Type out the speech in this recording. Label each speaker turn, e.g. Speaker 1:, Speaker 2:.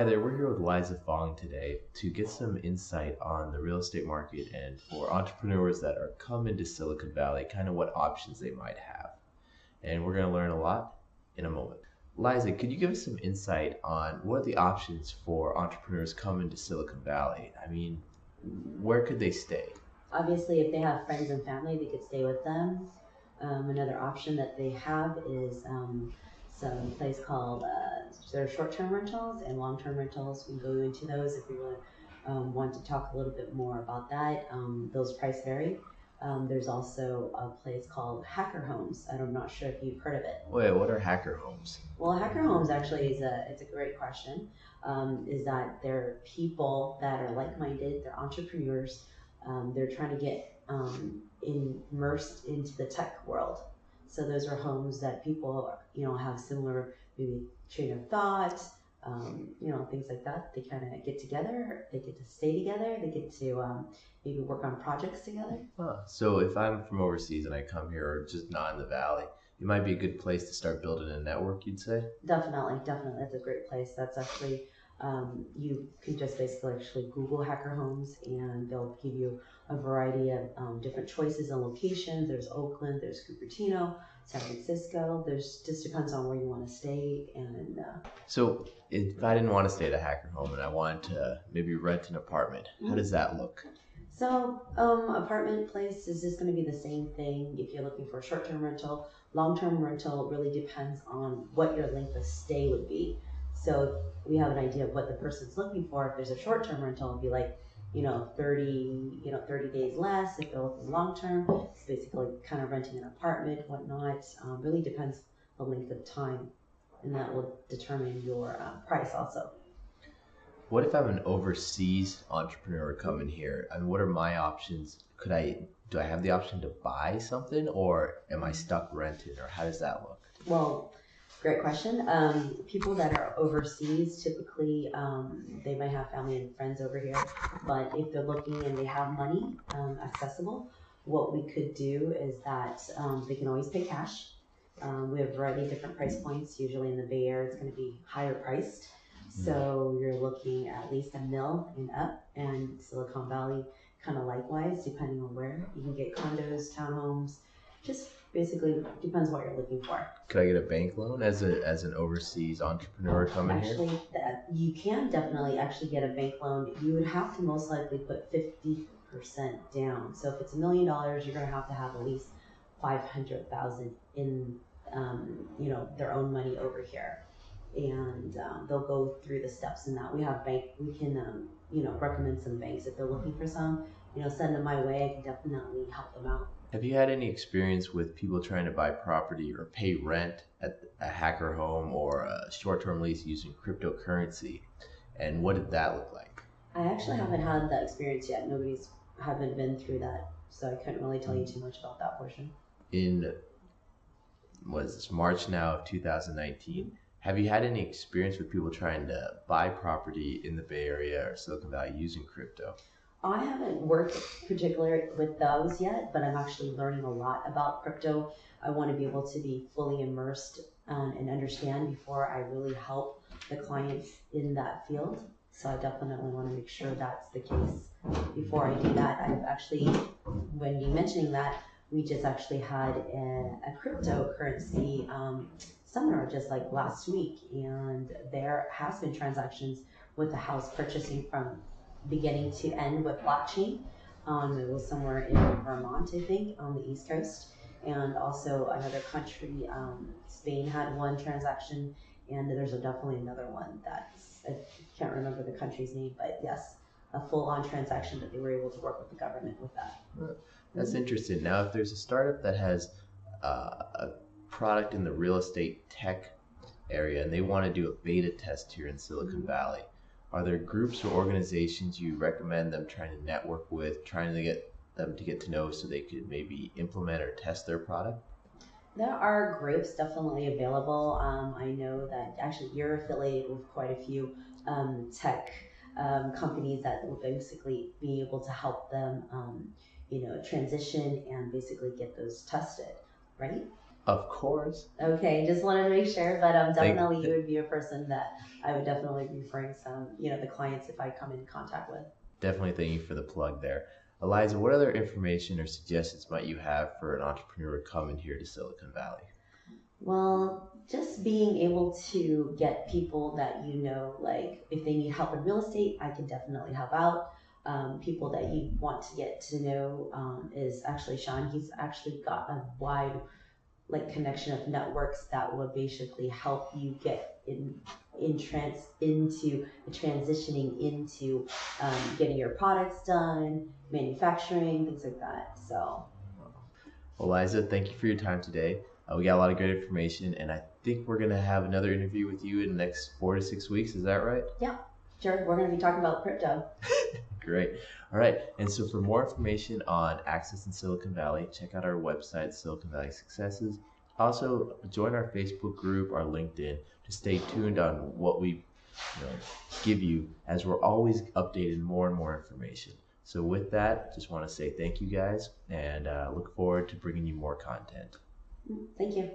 Speaker 1: Hi there, we're here with Liza Fong today to get some insight on the real estate market and for entrepreneurs that are coming to Silicon Valley, kind of what options they might have. And we're going to learn a lot in a moment. Liza, could you give us some insight on what are the options for entrepreneurs coming to Silicon Valley? I mean, where could they stay?
Speaker 2: Obviously, if they have friends and family, they could stay with them. Another option that they have is some place called there are short-term rentals and long-term rentals. We can go into those if we really want to talk a little bit more about that. Those price vary. There's also a place called hacker homes. I'm not sure if you've heard of it.
Speaker 1: Wait, what are hacker homes?
Speaker 2: Well, hacker homes actually it's a great question. Is that they're people that are like-minded, they're entrepreneurs. They're trying to get immersed into the tech world. So those are homes that people, have similar maybe train of thought, things like that. They kind of get together, they get to stay together, they get to maybe work on projects together.
Speaker 1: So if I'm from overseas and I come here or just not in the Valley, it might be a good place to start building a network, you'd say?
Speaker 2: Definitely. That's a great place. That's actually, you can just basically actually Google hacker homes and they'll give you a variety of different choices and locations. There's Oakland, there's Cupertino, San Francisco. There's just depends on where you want to stay. And
Speaker 1: So if I didn't want to stay at a hacker home and I wanted to maybe rent an apartment, how does that look?
Speaker 2: So apartment place is just going to be the same thing if you're looking for a short-term rental. Long-term rental really depends on what your length of stay would be. So we have an idea of what the person's looking for. If there's a short-term rental, it'd be like 30 days less. If they're looking long-term, it's basically kind of renting an apartment, whatnot. Really depends the length of time, and that will determine your price also.
Speaker 1: What if I'm an overseas entrepreneur coming here? I mean, what are my options? Do I have the option to buy something or am I stuck renting or how does that look?
Speaker 2: Well, great question. People that are overseas, typically, they might have family and friends over here, but if they're looking and they have money accessible, what we could do is that they can always pay cash. We have a variety of different price points. Usually in the Bay Area, it's going to be higher priced. So you're looking at least $1 million and up, and Silicon Valley kind of likewise, depending on where. You can get condos, townhomes, just basically depends what you're looking for.
Speaker 1: Could I get a bank loan as an overseas entrepreneur coming here?
Speaker 2: Actually, you can definitely actually get a bank loan. You would have to most likely put 50% down. So if it's $1 million, you're going to have at least $500,000 in their own money over here. And they'll go through the steps in that. We can recommend some banks if they're looking for some, send them my way. I can definitely help them out.
Speaker 1: Have you had any experience with people trying to buy property or pay rent at a hacker home or a short-term lease using cryptocurrency? And what did that look like?
Speaker 2: I actually haven't had that experience yet. Haven't been through that, so I couldn't really tell you too much about that portion.
Speaker 1: In March now of 2019, have you had any experience with people trying to buy property in the Bay Area or Silicon Valley using crypto?
Speaker 2: I haven't worked particularly with those yet, but I'm actually learning a lot about crypto. I want to be able to be fully immersed and understand before I really help the clients in that field. So I definitely want to make sure that's the case before I do that. I've actually, when you mentioning that, we just actually had a cryptocurrency seminar just like last week, and there has been transactions with the house purchasing from beginning to end with blockchain. It was somewhere in Vermont, I think, on the East Coast, and also another country, Spain had one transaction, and there's definitely another one I can't remember the country's name, but yes, a full-on transaction that they were able to work with the government with that.
Speaker 1: That's interesting. Now, if there's a startup that has a product in the real estate tech area and they want to do a beta test here in Silicon Valley, are there groups or organizations you recommend them trying to network with, trying to get them to get to know so they could maybe implement or test their product?
Speaker 2: There are groups definitely available. I know that actually you're affiliated with quite a few tech companies that will basically be able to help them transition and basically get those tested, right?
Speaker 1: Of course.
Speaker 2: Okay, just wanted to make sure, but definitely you would be a person that I would definitely be referring some, the clients if I come in contact with.
Speaker 1: Definitely thank you for the plug there. Eliza, what other information or suggestions might you have for an entrepreneur coming here to Silicon Valley?
Speaker 2: Well, just being able to get people that like if they need help in real estate, I can definitely help out. People that you want to get to know is actually Sean. He's actually got a wide connection of networks that will basically help you get into transitioning into getting your products done, manufacturing, things like that. So,
Speaker 1: well, Liza, thank you for your time today. We got a lot of great information, and I think we're gonna have another interview with you in the next 4 to 6 weeks. Is that right?
Speaker 2: Yeah, sure. We're gonna be talking about crypto.
Speaker 1: Great. All right. And so for more information on access in Silicon Valley, check out our website, Silicon Valley Successes. Also, join our Facebook group, our LinkedIn, to stay tuned on what we give you, as we're always updating more and more information. So with that, just want to say thank you guys, and look forward to bringing you more content.
Speaker 2: Thank you.